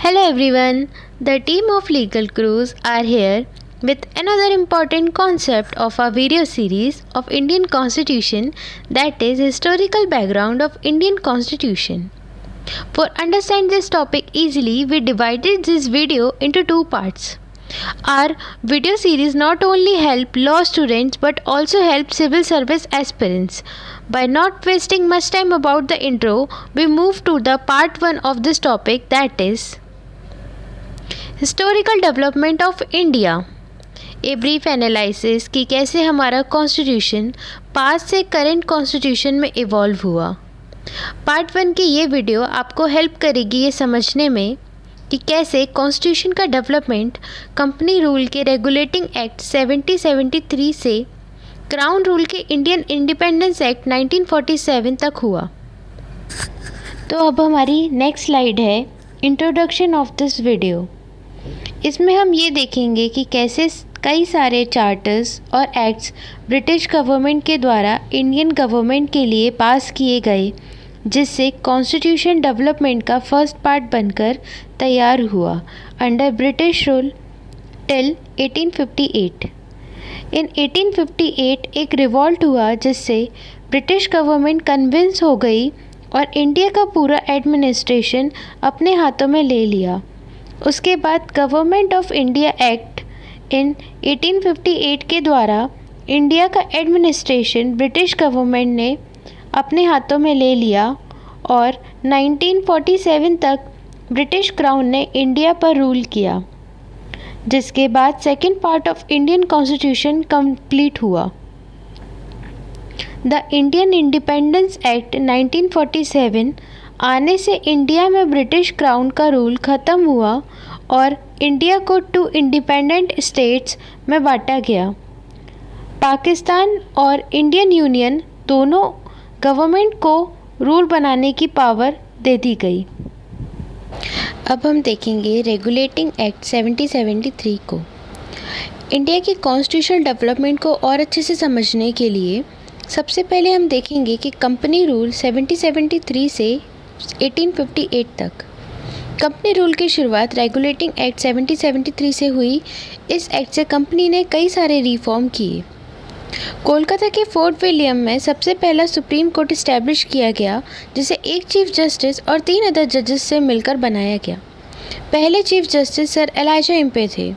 Hello everyone, the team of Legal Crews are here with another important concept of our video series of Indian Constitution, that is historical background of Indian Constitution. For understand this topic easily, we divided this video into two parts. Our video series not only help law students but also help civil service aspirants. By not wasting much time about the intro, we move to the part 1 of this topic, that is historical development of India. A brief analysis कि कैसे हमारा constitution past से current constitution में evolve हुआ। Part 1 की ये video आपको help करेगी ये समझने में कि कैसे कॉन्स्टिट्यूशन का डेवलपमेंट कंपनी रूल के रेगुलेटिंग एक्ट 1773 से क्राउन रूल के इंडियन इंडिपेंडेंस एक्ट 1947 तक हुआ। तो अब हमारी नेक्स्ट स्लाइड है इंट्रोडक्शन ऑफ दिस वीडियो। इसमें हम ये देखेंगे कि कैसे कई सारे चार्टर्स और एक्ट्स ब्रिटिश गवर्नमेंट के द्वारा इंडियन गवर्नमेंट के लिए पास किए गए, जिससे कॉन्स्टिट्यूशन डेवलपमेंट का फर्स्ट पार्ट बनकर तैयार हुआ अंडर ब्रिटिश रूल टिल 1858। इन 1858 एक रिवॉल्ट हुआ जिससे ब्रिटिश गवर्नमेंट कन्विंस हो गई और इंडिया का पूरा एडमिनिस्ट्रेशन अपने हाथों में ले लिया। उसके बाद government of India act in 1858 के द्वारा इंडिया का एडमिनिस्ट्रेशन ब्रिटिश गवर्नमेंट ने अपने हाथों में ले लिया और 1947 तक ब्रिटिश क्राउन ने इंडिया पर रूल किया, जिसके बाद second part of Indian constitution complete हुआ। द इंडियन इंडिपेंडेंस एक्ट 1947 आने से इंडिया में ब्रिटिश क्राउन का रूल ख़त्म हुआ और इंडिया को 2 इंडिपेंडेंट स्टेट्स में बांटा गया। पाकिस्तान और इंडियन यूनियन दोनों गवर्नमेंट को रूल बनाने की पावर दे दी गई। अब हम देखेंगे रेगुलेटिंग एक्ट 1773 को। इंडिया की कॉन्स्टिट्यूशनल डेवलपमेंट को और अच्छे से समझने के लिए सबसे पहले हम देखेंगे कि कंपनी रूल 1773 से 1858 तक। कंपनी रूल की शुरुआत रेगुलेटिंग एक्ट 1773 से हुई। इस एक्ट से कंपनी ने कई सारे रिफॉर्म किए। कोलकाता के फोर्ट विलियम में सबसे पहला सुप्रीम कोर्ट इस्टेब्लिश किया गया, जिसे एक चीफ जस्टिस और 3 अदर जजेस से मिलकर बनाया गया। पहले chief justice sir Elijah Impey थे।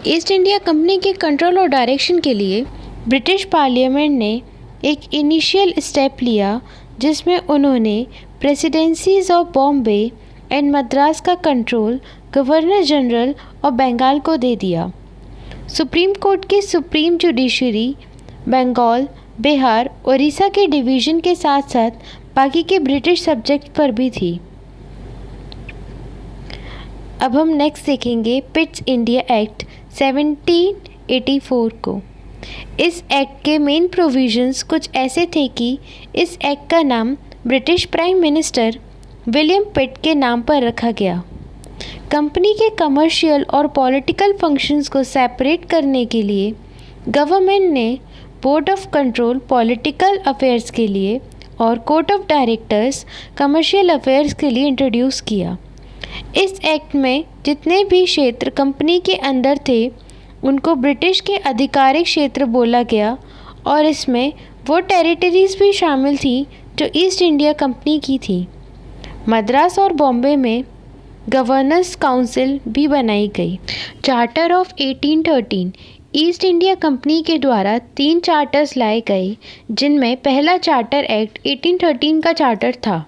ईस्ट इंडिया कंपनी के कंट्रोल और डायरेक्शन के लिए ब्रिटिश पार्लियामेंट ने एक इनिशियल स्टेप लिया, जिसमें उन्होंने presidencies of Bombay and Madras का control governor general of Bengal को दे दिया। सुप्रीम कोर्ट की सुप्रीम जुडिशरी बंगाल, बिहार, उड़ीसा के डिवीज़न के साथ साथ बाकी के ब्रिटिश सब्जेक्ट पर भी थी। अब हम नेक्स्ट देखेंगे पिट्स इंडिया एक्ट 1784 को। इस एक्ट के मेन प्रोविजंस कुछ ऐसे थे कि इस एक्ट का नाम ब्रिटिश प्राइम मिनिस्टर विलियम पिट के नाम पर रखा गया। कंपनी के कमर्शियल और पॉलिटिकल फंक्शंस को सेपरेट करने के लिए गवर्नमेंट ने board of control political affairs के लिए और court of directors commercial affairs के लिए इंट्रोड्यूस किया। इस एक्ट में जितने भी क्षेत्र कंपनी के अंदर थे उनको ब्रिटिश के आधिकारिक क्षेत्र बोला गया और इसमें वो टेरिटरीज़ भी शामिल थी जो ईस्ट इंडिया कंपनी की थी। मद्रास और बॉम्बे में गवर्नर्स काउंसिल भी बनाई गई। Charter of 1813 east India Company के द्वारा 3 चार्टर्स लाए गए, जिनमें पहला चार्टर एक्ट 1813 का चार्टर था।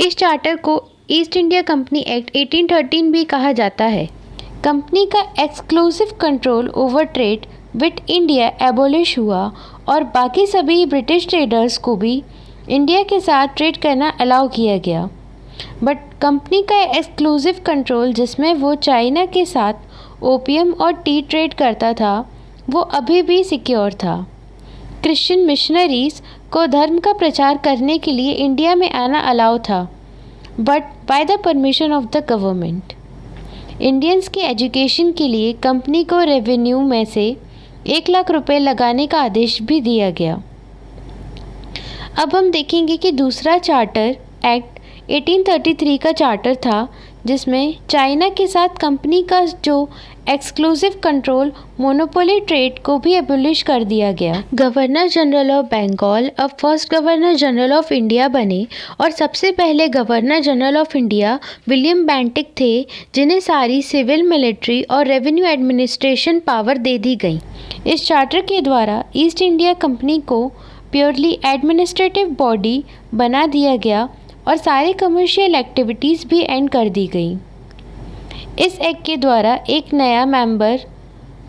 इस चार्टर को ईस्ट इंडिया कंपनी एक्ट 1813 भी कहा जाता है। कंपनी का exclusive control over trade with India abolish हुआ और बाकी सभी ब्रिटिश ट्रेडर्स को भी इंडिया के साथ ट्रेड करना अलाउ किया गया। बट कंपनी का एक्सक्लूसिव कंट्रोल, जिसमें वो चाइना के साथ ओपियम और टी ट्रेड करता था, वो अभी भी सिक्योर था। क्रिश्चियन मिशनरीज़ को धर्म का प्रचार करने के लिए इंडिया में आना अलाउ था, but by the permission of the government. Indians की एजुकेशन के लिए कंपनी को रेवेन्यू में से 1 लाख रुपए लगाने का आदेश भी दिया गया। अब हम देखेंगे कि दूसरा चार्टर एक्ट 1833 का चार्टर था, जिसमें चाइना के साथ कंपनी का जो एक्सक्लूसिव कंट्रोल मोनोपोली ट्रेड को भी एबोलिश कर दिया गया। गवर्नर जनरल ऑफ बंगाल अब first governor general of India बने और सबसे पहले governor general of India William Bentinck थे, जिन्हें सारी सिविल, मिलिट्री और रेवेन्यू एडमिनिस्ट्रेशन पावर दे दी गई। इस चार्टर के द्वारा ईस्ट इंडिया कंपनी को प्योरली एडमिनिस्ट्रेटिव बॉडी बना दिया गया और सारे कमर्शियल एक्टिविटीज़ भी एंड कर दी गई। इस एक्ट के द्वारा एक नया मेंबर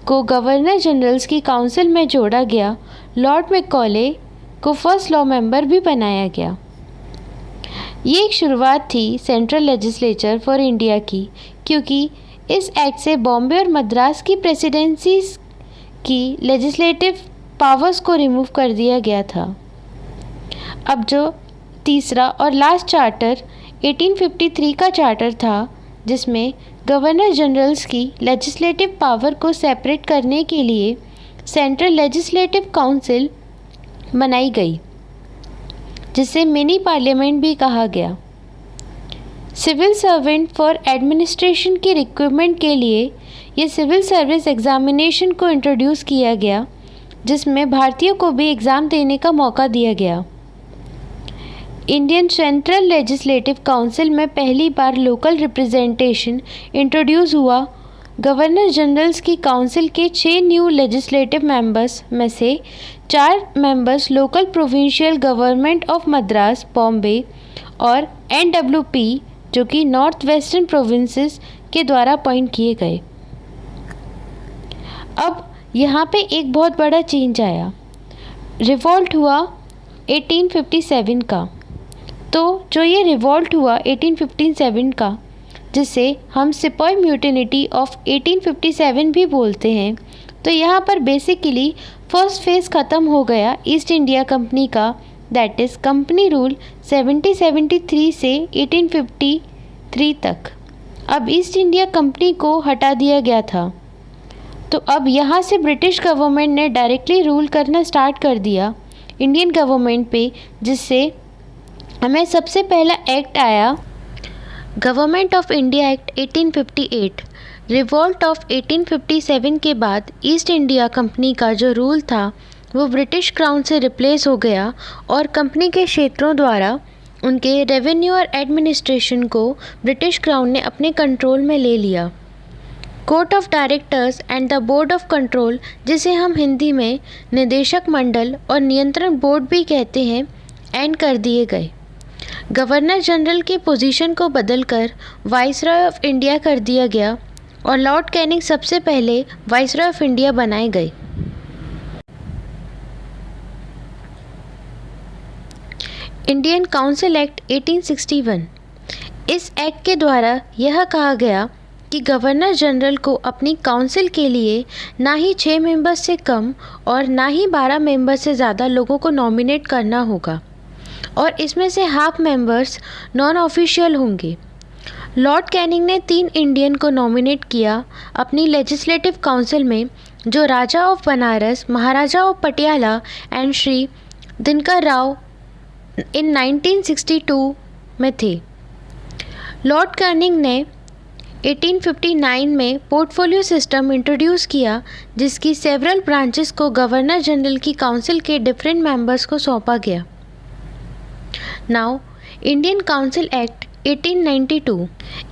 को गवर्नर जनरल्स की काउंसिल में जोड़ा गया। लॉर्ड मैकॉले को फर्स्ट लॉ मेंबर भी बनाया गया। ये एक शुरुआत थी सेंट्रल लेजिस्लेचर फॉर इंडिया की, क्योंकि इस एक्ट से बॉम्बे और मद्रास की प्रेसिडेंसीज की लेजिस्लेटिव पावर्स को रिमूव कर दिया गया था। अब जो तीसरा और लास्ट चार्टर 1853 का चार्टर था, जिसमें गवर्नर जनरल्स की लेजिस्लेटिव पावर को सेपरेट करने के लिए सेंट्रल लेजिस्लेटिव काउंसिल बनाई गई, जिसे मिनी पार्लियामेंट भी कहा गया। सिविल सर्वेंट फॉर एडमिनिस्ट्रेशन की रिक्रूटमेंट के लिए ये सिविल सर्विस एग्जामिनेशन को इंट्रोड्यूस किया गया, जिसमें भारतीयों को भी एग्ज़ाम देने का मौका दिया गया। इंडियन सेंट्रल लेजिस्लेटिव काउंसिल में पहली बार लोकल रिप्रेजेंटेशन इंट्रोड्यूस हुआ। गवर्नर जनरल्स की काउंसिल के 6 न्यू लेजिस्लेटिव मेंबर्स में से 4 members local provincial government of Madras, Bombay और NWP जो कि नॉर्थ वेस्टर्न प्रोविंसेस के द्वारा अपॉइंट किए गए। अब यहाँ पे एक बहुत बड़ा चेंज आया। रिवॉल्ट हुआ 1857 का। तो जो ये रिवॉल्ट हुआ 1857 का, जिसे हम सिपॉय म्यूटिनिटी ऑफ 1857 भी बोलते हैं, तो यहाँ पर बेसिकली फर्स्ट फेज़ ख़त्म हो गया ईस्ट इंडिया कंपनी का, दैट इज़ कंपनी रूल 1773 से 1853 तक। अब ईस्ट इंडिया कंपनी को हटा दिया गया था। तो अब यहाँ से ब्रिटिश गवर्नमेंट ने डायरेक्टली रूल करना स्टार्ट कर दिया इंडियन गवर्नमेंट पे, जिससे हमें सबसे पहला एक्ट आया government of India act 1858। Revolt of 1857 के बाद ईस्ट इंडिया कंपनी का जो रूल था वो ब्रिटिश क्राउन से रिप्लेस हो गया और कंपनी के क्षेत्रों द्वारा उनके रेवेन्यू और एडमिनिस्ट्रेशन को ब्रिटिश क्राउन ने अपने कंट्रोल में ले लिया। Court of directors and the board of control, जिसे हम हिंदी में निदेशक मंडल और नियंत्रण बोर्ड भी कहते हैं, एंड कर दिए गए। गवर्नर जनरल की पोजीशन को बदलकर वाइसरॉय ऑफ इंडिया कर दिया गया और लॉर्ड कैनिंग सबसे पहले वाइसरॉय ऑफ इंडिया बनाए गए। Indian council act 1861। इस एक्ट के द्वारा यह कहा गया कि गवर्नर जनरल को अपनी काउंसिल के लिए ना ही 6 मेंबर्स से कम और ना ही 12 मेंबर्स से ज़्यादा लोगों को नॉमिनेट करना होगा और इसमें से हाफ मेंबर्स नॉन ऑफिशियल होंगे। लॉर्ड कैनिंग ने 3 इंडियन को नॉमिनेट किया अपनी लेजिस्लेटिव काउंसिल में, जो Raja of Banaras, Maharaja of Patiala and Shri Dinkar Rao in 1962 में थे। लॉर्ड कैनिंग ने 1859 में पोर्टफोलियो सिस्टम इंट्रोड्यूस किया, जिसकी सेवरल ब्रांचेस को गवर्नर जनरल की काउंसिल के डिफरेंट मेंबर्स को सौंपा गया। Now Indian council act 1892।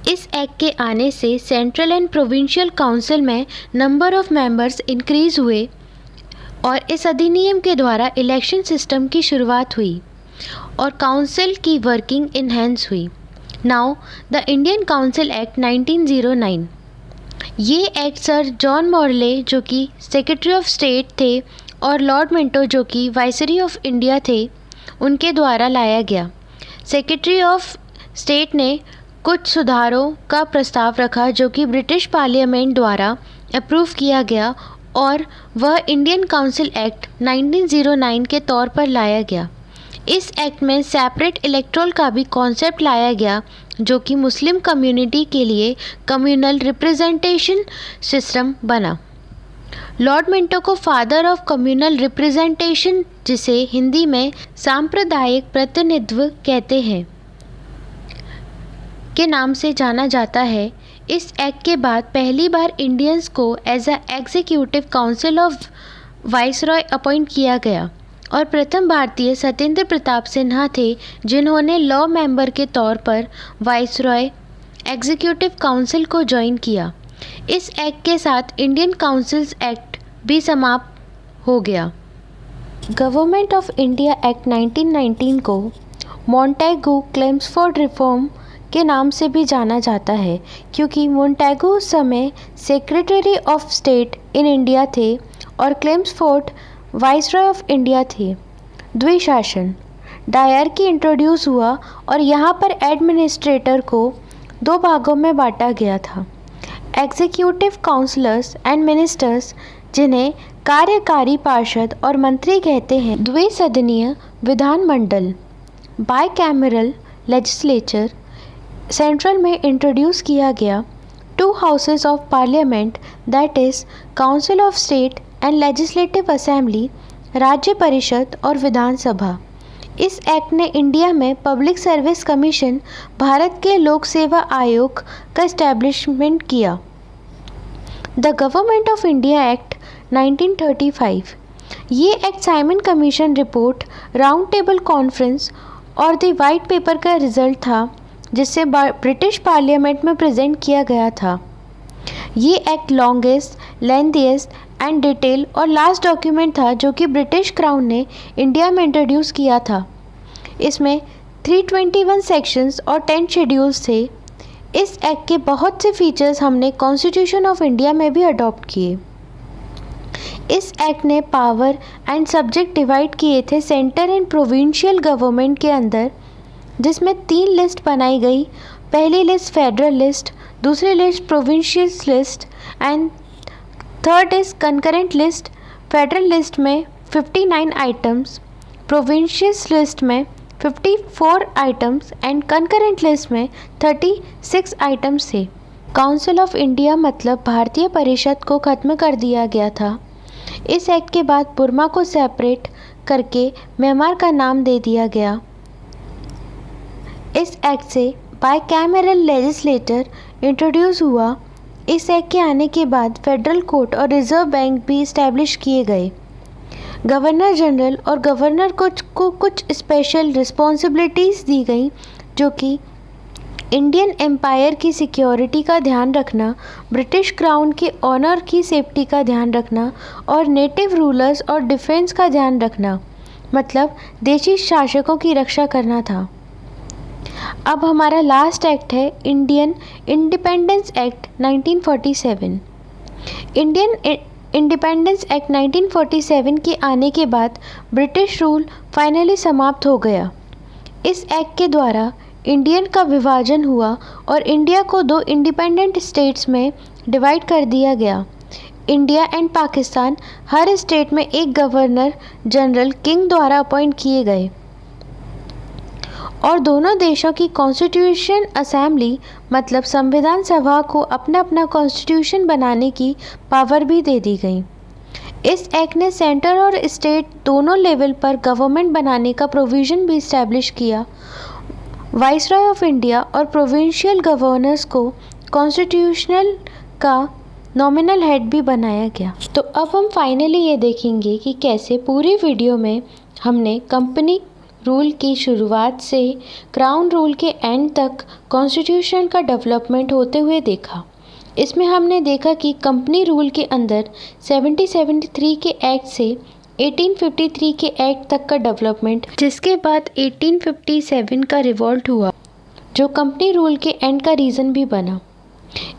इस एक्ट के आने से सेंट्रल एंड प्रोविंशियल काउंसिल में नंबर ऑफ मेंबर्स इंक्रीज हुए और इस अधिनियम के द्वारा इलेक्शन सिस्टम की शुरुआत हुई और काउंसिल की वर्किंग इन्हेंस हुई। Now the Indian council act 1909। ये एक्ट सर जॉन मॉर्ले जो कि सेक्रेटरी ऑफ स्टेट थे और लॉर्ड मिंटो जो कि वाइसरॉय ऑफ इंडिया थे, उनके द्वारा लाया गया। सेक्रेटरी ऑफ स्टेट ने कुछ सुधारों का प्रस्ताव रखा जो कि ब्रिटिश पार्लियामेंट द्वारा अप्रूव किया गया और वह इंडियन काउंसिल एक्ट 1909 के तौर पर लाया गया। इस एक्ट में सेपरेट इलेक्टोरल का भी कॉन्सेप्ट लाया गया, जो कि मुस्लिम कम्युनिटी के लिए कम्युनल रिप्रेजेंटेशन सिस्टम बना। लॉर्ड मिंटो को फादर ऑफ कम्युनल रिप्रेजेंटेशन, जिसे हिंदी में सांप्रदायिक प्रतिनिधित्व कहते हैं, के नाम से जाना जाता है। इस एक्ट के बाद पहली बार इंडियंस को as a executive council of viceroy appoint किया गया और प्रथम भारतीय सत्येंद्र प्रताप सिन्हा थे जिन्होंने लॉ मेंबर के तौर पर वाइसरॉय एग्जीक्यूटिव काउंसिल को ज्वाइन किया। इस एक्ट के साथ इंडियन काउंसिल्स एक्ट भी समाप्त हो गया। गवर्नमेंट ऑफ इंडिया एक्ट 1919 को मॉन्टेगू क्लेम्सफोर्ड रिफॉर्म के नाम से भी जाना जाता है क्योंकि मॉन्टेगू उस समय secretary of state in India थे और क्लेम्सफोर्ड वाइसरॉय ऑफ इंडिया थे। द्विशासन डायरकी इंट्रोड्यूस हुआ और यहाँ पर एडमिनिस्ट्रेटर को 2 भागों में बांटा गया था। एग्जीक्यूटिव काउंसलर्स एंड मिनिस्टर्स जिन्हें कार्यकारी पार्षद और मंत्री कहते हैं। द्विसदनीय विधानमंडल बाइकैमरल लेजिस्लेचर सेंट्रल में इंट्रोड्यूस किया गया। 2 houses of parliament that is council of state and legislative assembly राज्य परिषद और विधानसभा। इस एक्ट ने इंडिया में पब्लिक सर्विस कमीशन भारत के लोक सेवा आयोग का एस्टैब्लिशमेंट किया। The government of India act 1935 ये act Simon commission report, round table conference और द वाइट पेपर का रिजल्ट था जिसे ब्रिटिश पार्लियामेंट में प्रेजेंट किया गया था। ये act longest, lengthiest and detail और लास्ट डॉक्यूमेंट था जो कि ब्रिटिश क्राउन ने इंडिया में इंट्रोड्यूस किया था। इसमें 321 सेक्शंस और 10 शेड्यूल्स थे। इस एक्ट के बहुत से फीचर्स हमने कॉन्स्टिट्यूशन ऑफ इंडिया में भी अडॉप्ट किए। इस एक्ट ने पावर एंड सब्जेक्ट डिवाइड किए थे सेंटर एंड प्रोविंशियल गवर्नमेंट के अंदर, जिसमें 3 लिस्ट बनाई गई। पहली लिस्ट फेडरल लिस्ट, दूसरी list provincial list and third is concurrent list. Federal list में 59 आइटम्स, प्रोविंशियल लिस्ट में 54 आइटम्स एंड कंकरेंट लिस्ट में 36 आइटम्स थे। काउंसिल ऑफ इंडिया मतलब भारतीय परिषद को ख़त्म कर दिया गया था। इस एक्ट के बाद बुर्मा को सेपरेट करके म्यांमार का नाम दे दिया गया। इस एक्ट से बाइकैमरल लेजिस्लेटर इंट्रोड्यूस हुआ। इस एक्ट के आने के बाद फेडरल कोर्ट और रिजर्व बैंक भी इस्टेब्लिश किए गए। गवर्नर जनरल और गवर्नर को कुछ स्पेशल रिस्पॉन्सिबिलिटीज़ दी गई जो कि इंडियन एम्पायर की सिक्योरिटी का ध्यान रखना, ब्रिटिश क्राउन के ऑनर की सेफ्टी का ध्यान रखना और नेटिव रूलर्स और डिफेंस का ध्यान रखना, मतलब देशी शासकों की रक्षा करना था। अब हमारा लास्ट एक्ट है Indian independence act 1947। Indian independence act 1947 के आने के बाद ब्रिटिश रूल फाइनली समाप्त हो गया। इस एक्ट के द्वारा इंडियन का विभाजन हुआ और इंडिया को 2 इंडिपेंडेंट स्टेट्स में डिवाइड कर दिया गया। India and Pakistan her state में एक गवर्नर जनरल किंग द्वारा अपॉइंट किए गए और दोनों देशों की कॉन्स्टिट्यूशन असेंबली मतलब संविधान सभा को अपना अपना कॉन्स्टिट्यूशन बनाने की पावर भी दे दी गई। इस एक्ट ने सेंटर और स्टेट दोनों लेवल पर गवर्नमेंट बनाने का प्रोविज़न भी इस्टेब्लिश किया। वाइसरॉय ऑफ इंडिया और प्रोविंशियल गवर्नर्स को कॉन्स्टिट्यूशनल का नॉमिनल हेड भी बनाया गया। तो अब हम फाइनली ये देखेंगे कि कैसे पूरी वीडियो में हमने कंपनी रूल की शुरुआत से क्राउन रूल के एंड तक कॉन्स्टिट्यूशन का डेवलपमेंट होते हुए देखा। इसमें हमने देखा कि कंपनी रूल के अंदर 1773 के एक्ट से 1853 के एक्ट तक का डेवलपमेंट, जिसके बाद 1857 का रिवॉल्ट हुआ जो कंपनी रूल के एंड का रीज़न भी बना।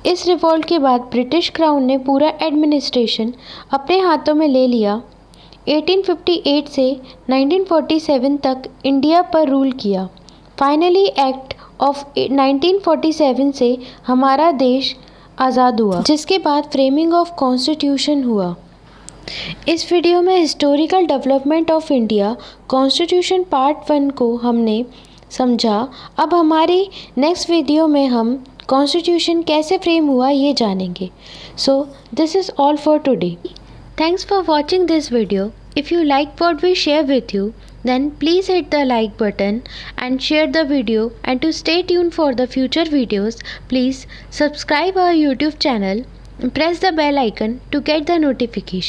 इस रिवॉल्ट के बाद ब्रिटिश क्राउन ने पूरा एडमिनिस्ट्रेशन अपने हाथों में ले लिया। 1858 से 1947 तक इंडिया पर रूल किया। फाइनली एक्ट ऑफ 1947 से हमारा देश आज़ाद हुआ, जिसके बाद फ्रेमिंग ऑफ कॉन्स्टिट्यूशन हुआ। इस वीडियो में historical development of India constitution part 1 को हमने समझा। अब हमारी नेक्स्ट वीडियो में हम कॉन्स्टिट्यूशन कैसे फ्रेम हुआ ये जानेंगे। So this is all for today. Thanks for watching this video. If you like what we share with you, then please hit the like button and share the video, and to stay tuned for the future videos, please subscribe our YouTube channel and press the bell icon to get the notification.